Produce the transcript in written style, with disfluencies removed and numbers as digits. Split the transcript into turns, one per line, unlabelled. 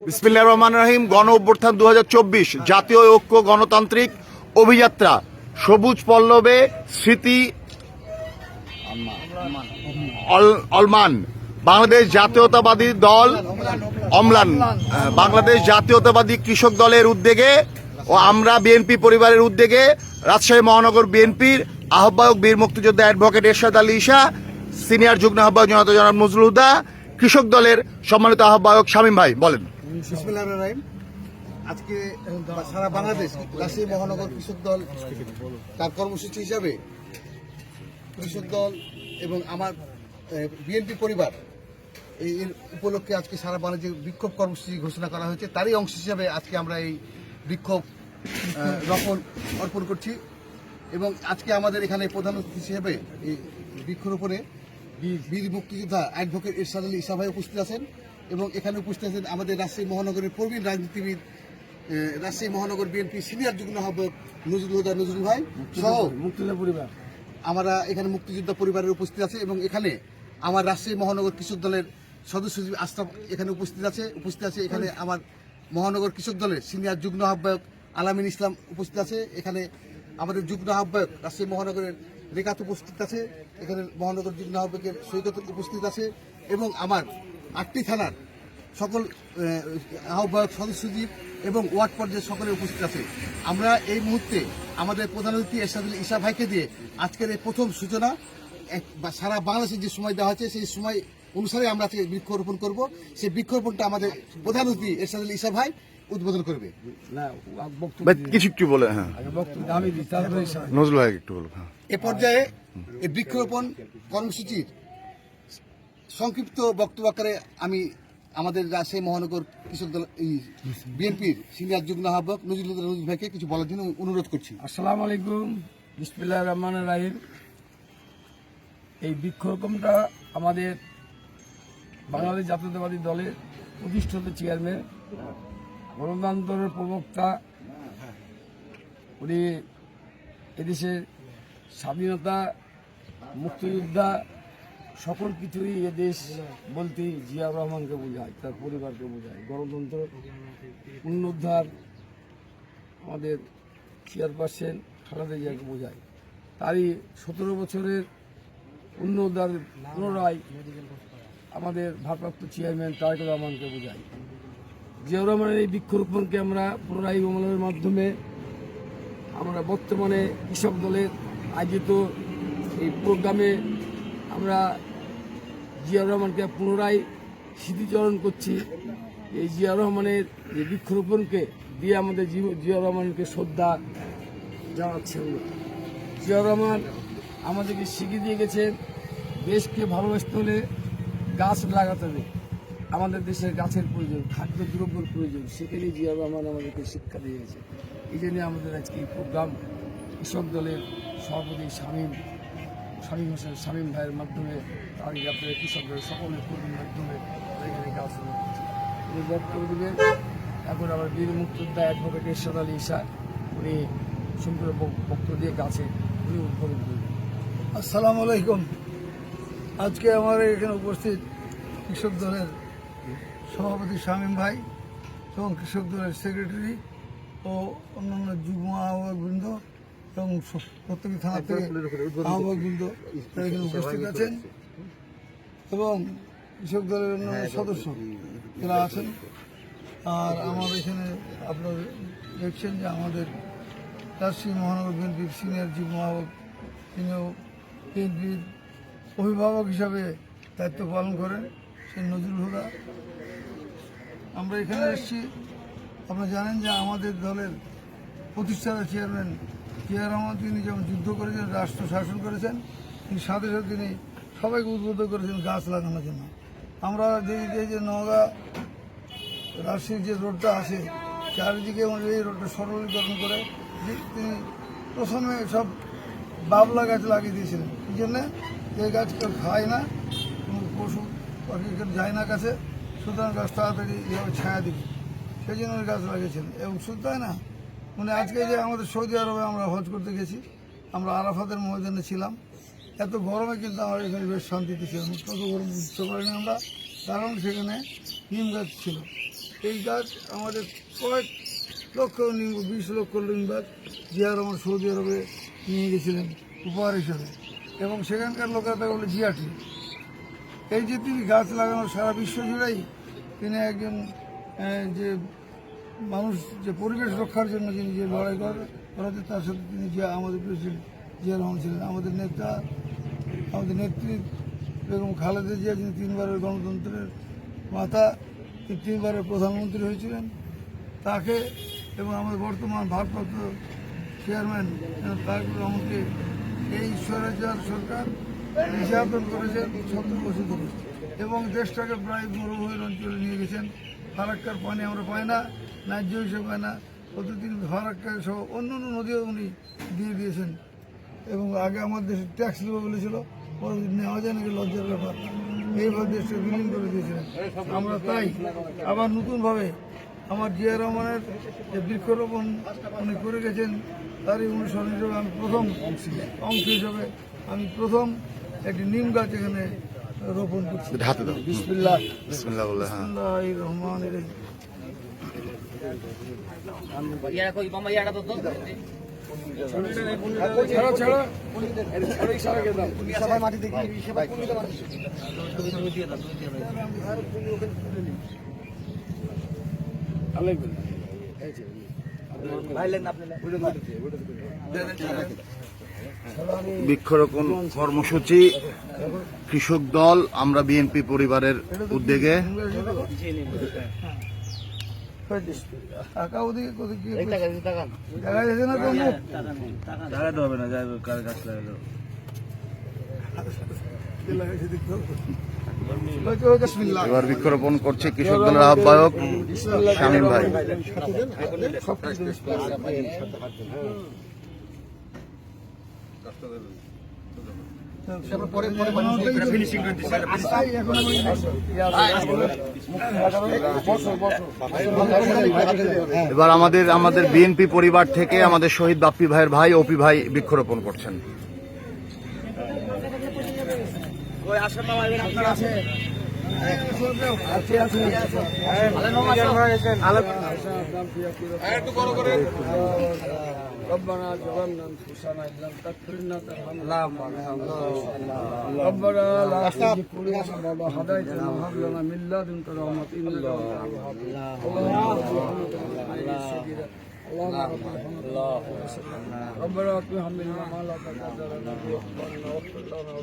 বিসমিল্লাহির রহমানির রহিম। গণ অভ্যুত্থান ২০২৪ জাতীয় ঐক্য গণতান্ত্রিক অভিযাত্রা সবুজ পল্লবে স্মৃতি অলমান বাংলাদেশ জাতীয়তাবাদী দল অম্লান বাংলাদেশ জাতীয়তাবাদী কৃষক দলের উদ্যোগে ও আমরা বিএনপি পরিবারের উদ্যোগে রাজশাহী মহানগর বিএনপির আহ্বায়ক বীর মুক্তিযোদ্ধা অ্যাডভোকেট এরশাদ আলী ঈশা, সিনিয়র যুগ্ম আহ্বায়ক জনাব নজরুল হুদা, কৃষক দলের সম্মানিত আহ্বায়ক শামীম ভাই বলেন।
বিসমিল্লাহির রহমানির রহিম। আজকে সারা বাংলাদেশ রাজশাহী মহানগর কৃষক দল তার কর্মসূচি হিসাবে কৃষক দল এবং আমার বিএনপি পরিবার এর উপলক্ষে আজকে সারা বাংলাদেশে বিক্ষোভ কর্মসূচি ঘোষণা করা হয়েছে। তারই অংশ হিসাবে আজকে আমরা এই বিক্ষোভ রোপণ অর্পণ করছি এবং আজকে আমাদের এখানে প্রধান অতিথি হিসেবে এই বৃক্ষরোপণে বীর মুক্তিযোদ্ধা অ্যাডভোকেট এরশাদ আলী ঈশা ভাই উপস্থিত আছেন এবং এখানে উপস্থিত আছেন আমাদের রাজশাহী মহানগরের প্রবীণ রাজনীতিবিদ রাজশাহী মহানগর বিএনপি সিনিয়র যুগ্ম আহ্বায়ক নজরুল হুদা নজরুল ভাই সহ মুক্তিযোদ্ধা পরিবার। আমরা এখানে মুক্তিযোদ্ধা পরিবারের উপস্থিত আছে এবং এখানে আমার রাজশাহী মহানগর কৃষক দলের সদস্য সচিব আশরাফ এখানে উপস্থিত আছে এখানে আমার মহানগর কৃষক দলের সিনিয়র যুগ্ম আহ্বায়ক আলামিন ইসলাম উপস্থিত আছে, এখানে আমাদের যুগ্ম আহ্বায়ক রাজশাহী মহানগরের রেখাত উপস্থিত আছে, এখানে মহানগর যুগ্ম আহ্বায়কের সৈকত উপস্থিত আছে এবং আমার 8টি থানার সকল আহ্বায়ক সদস্য সচিব এবং ওয়ার্ড পর্যায়ে সকলে উপস্থিত আছে। আমরা এই মুহূর্তে আমাদের প্রধান অতিথি এরশাদ আলী ঈশা ভাইকে দিয়ে আজকের এই প্রথম সূচনা সারা বাংলাদেশে যে সময় দেওয়া হয়েছে সেই সময় অনুসারে আমরা আজকে বৃক্ষরোপণ করব। সেই বৃক্ষরোপণটা আমাদের প্রধান অতিথি এরশাদ আলী ঈশা ভাই উদ্বোধন করবে।
কিছু একটু বলে। হ্যাঁ, নজরুল ভাই একটু বলো।
এ পর্যায়ে এই বৃক্ষরোপণ কর্মসূচির সংক্ষিপ্ত বক্তব্য আকারে আমি আমাদের রাজশাহী মহানগর কৃষক দল বিএনপির সিনিয়র যুগ্ম আহ্বায়ক নজরুল ভাইকে কিছু বলার জন্য অনুরোধ করছি।
আসসালামু আলাইকুম, বিসমিল্লাহির রহমানির রহিম। এই বৃক্ষরোপণটা আমাদের বাংলাদেশ জাতীয়তাবাদী দলের প্রতিষ্ঠিত চেয়ারম্যান, গণতন্ত্রের প্রবক্তা, উনি এদেশের স্বাধীনতা মুক্তিযোদ্ধা সকল কিছুই এদেশ বলতে জিয়াউর রহমানকে বোঝায়, তার পরিবারকে বোঝায়। গণতন্ত্র পুনরুদ্ধার আমাদের চেয়ারপারসন খালেদা জিয়াকে বোঝায়। তারই 17 বছরের পুনরুদ্ধার পুনরায় আমাদের ভারপ্রাপ্ত চেয়ারম্যান তারেক রহমানকে বোঝায়। জিয়াউর রহমানের এই বৃক্ষরোপণকে আমরা পুনরায় অমলের মাধ্যমে আমরা বর্তমানে কৃষক দলের আয়োজিত এই প্রোগ্রামে আমরা জিয়াউর রহমানকে পুনরায় স্মৃতিচারণ করছি। এই জিয়াউর রহমানের যে বৃক্ষরোপণকে দিয়ে আমাদের জিয়াউর রহমানকে শ্রদ্ধা জানাচ্ছি আমরা। জিয়াউর রহমান আমাদেরকে শিখিয়ে দিয়ে গেছেন, দেশকে ভালোবাসতে হলে গাছ লাগাতে হবে, আমাদের দেশের গাছের প্রয়োজন, খাদ্যদ্রব্যের প্রয়োজন, সেখানে জিয়াউর রহমান আমাদেরকে শিক্ষা দিয়ে গেছে। এই জন্য আমাদের আজকে এই প্রোগ্রাম কৃষক দলের সভাপতি শামীম ভাইয়ের মাধ্যমে তার আপনাদের কৃষক দলের সকলের কর্মীর মাধ্যমে এখানে গাছ উনি বক্তব্য দেবেন। এখন আমার বীর মুক্তিযোদ্ধা অ্যাডভোকেট এরশাদ আলী ঈশা উনি সুন্দর বক্তব্য দিয়ে গাছে উনি উদ্বোধন করবেন।
আসসালামু আলাইকুম। আজকে আমার এখানে উপস্থিত কৃষক দলের সভাপতি শামীম ভাই এবং কৃষক দলের সেক্রেটারি ও অন্যান্য যুগ্ম আহ্বায়কবৃন্দ এবং প্রত্যেক থানা থেকে আহ্বায়কবৃন্দ তারা এখানে উপস্থিত আছেন এবং কৃষক দলের অন্যান্য সদস্য যারা আছেন। আর আমার এখানে আপনার দেখছেন যে আমাদের রাজশাহী মহানগর বিএনপির সিনিয়র যুগ্ম আহ্বায়ক, তিনিও বিএনপির অভিভাবক হিসাবে দায়িত্ব পালন করেন, সেই নজরুল হুদা। আমরা এখানে এসেছি, আপনারা জানেন যে আমাদের দলের প্রতিষ্ঠাতা চেয়ারম্যান জিয়াউর রহমান তিনি যেমন যুদ্ধ করেছেন, রাষ্ট্র শাসন করেছেন, তিনি সাথে সাথে তিনি সবাইকে উদ্বুদ্ধ করেছেন গাছ লাগানোর জন্য। আমরা দেখি যে নওগাঁ রাজশাহীর যে রোডটা আছে চারিদিকে এই রোডটা সরলীকরণ করে তিনি প্রথমে সব বাবলা গাছ লাগিয়ে দিয়েছিলেন। এই জন্যে এই গাছ কেউ খায় না, পশু পাখি কেউ যায় না কাছে, সুতরাং গাছ তাড়াতাড়ি এইভাবে ছায়া দিবে, সেই জন্য ওই গাছ লাগিয়েছেন। এবং শুধু তাই না, মানে আজকে যে আমাদের সৌদি আরবে আমরা হজ করতে গেছি, আমরা আরাফাতের ময়দানে ছিলাম, এত গরমে কিন্তু আমরা এখানে বেশ শান্তিতে ছিলাম, কত গরম বুঝতে পারিনি আমরা, কারণ সেখানে নিম গাছ ছিল। এই গাছ আমাদের কয়েক লক্ষ নিম 20 লক্ষ নিম গাছ জিয়া রহমান সৌদি আরবে নিয়ে গেছিলেন উপহার হিসাবে, এবং সেখানকার লোকেরা তাকে বলে জিয়া ট্রি। এই যে তিনি গাছ লাগানোর সারা বিশ্ব জুড়েই তিনি একজন যে মানুষ যে পরিবেশ রক্ষার জন্য যিনি যে লড়াই করাতে, তার সাথে তিনি আমাদের প্রেসিডেন্ট জিয়া রহমান ছিলেন। আমাদের নেতা, আমাদের নেত্রী বেগম খালেদা জিয়া, যিনি 3 বারের গণতন্ত্রের মাতা, তিনি 3 বারের প্রধানমন্ত্রী হয়েছিলেন, তাকে এবং আমাদের বর্তমান ভারপ্রাপ্ত চেয়ারম্যান তারেক রহমানকে এই স্বৈরাচার সরকার নির্যাতন করেছেন 70 বছর ধরে, এবং দেশটাকে প্রায় মরুভূমির অঞ্চলে নিয়ে গেছেন। ফারাক্কার পানি আমরা পাই না, ন্যায্য হিসেবে পাই না। প্রতিদিন ফারাক্কা সহ অন্য অন্য নদীও উনি দিয়ে দিয়েছেন, এবং আগে আমার দেশে ট্যাক্স দেবো বলেছিল, পরে নেওয়া যায় নাকি লজ্জার ব্যাপার, এইভাবে দেশটা বিলীন করে দিয়েছিলেন। আমরা তাই আবার নতুনভাবে আমার জিয়া রহমানের যে বৃক্ষরোপণ উনি করে গেছেন, তারই অনুসরণ হিসেবে আমি প্রথম অংশ হিসেবে আমি প্রথম একটি নিম গাছ এখানে রোপণ করছি।
হাতে দাও।
বিসমিল্লাহ।
বিসমিল্লাহ বলে, হ্যাঁ।
বিসমিল্লাহির রহমানির রহিম।
ছাড়া ছাড়া ছাড়া ছাড়া কে দাও
বৃক্ষরোপণ কর্মসূচি কৃষক দল আমরা বিএনপি পরিবারের উদ্যোগে
টাকা ওদিকে কোথায় দেখা যাচ্ছে না তো মুখ? বিসমিল্লাহ।
এবার বৃক্ষরোপণ করছে কৃষক দলের আহ্বায়ক শামীম ভাই। এবার আমাদের বিএনপি পরিবার থেকে আমাদের শহীদ বাপ্পি ভাইয়ের ভাই অপি ভাই বৃক্ষরোপণ করছেন।
ربنا ظلمنا انفسنا ان لم تغفر لنا وترحمنا ربنا لا تزغ قلوبنا بعد إذ هديتنا وهب لنا من لدنك رحمة انك انت الوهاب اللهم ربنا لا تحملنا ما لا طاقة لنا به واعف عنا واغفر لنا